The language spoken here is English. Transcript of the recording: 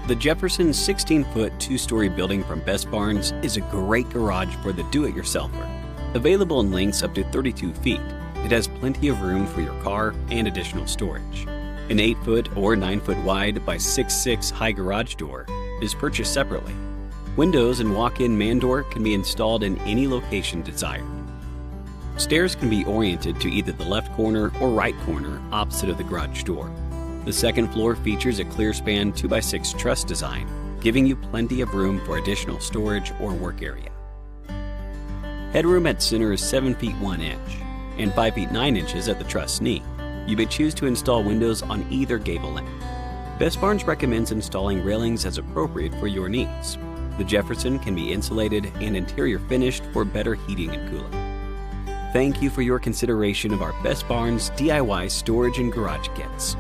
The Jefferson 16-foot two-story building from Best Barnes is a great garage for the do-it-yourselfer. Available in lengths up to 32 feet, it has plenty of room for your car and additional storage. An 8-foot or 9-foot wide by 6'6" high garage door is purchased separately. Windows and walk-in man door can be installed in any location desired. Stairs can be oriented to either the left corner or right corner opposite of the garage door. The second floor features a clear span 2x6 truss design, giving you plenty of room for additional storage or work area. Headroom at center is 7 feet 1 inch and 5 feet 9 inches at the truss knee. You may choose to install windows on either gable end. Best Barnes recommends installing railings as appropriate for your needs. The Jefferson can be insulated and interior finished for better heating and cooling. Thank you for your consideration of our Best Barnes DIY storage and garage kits.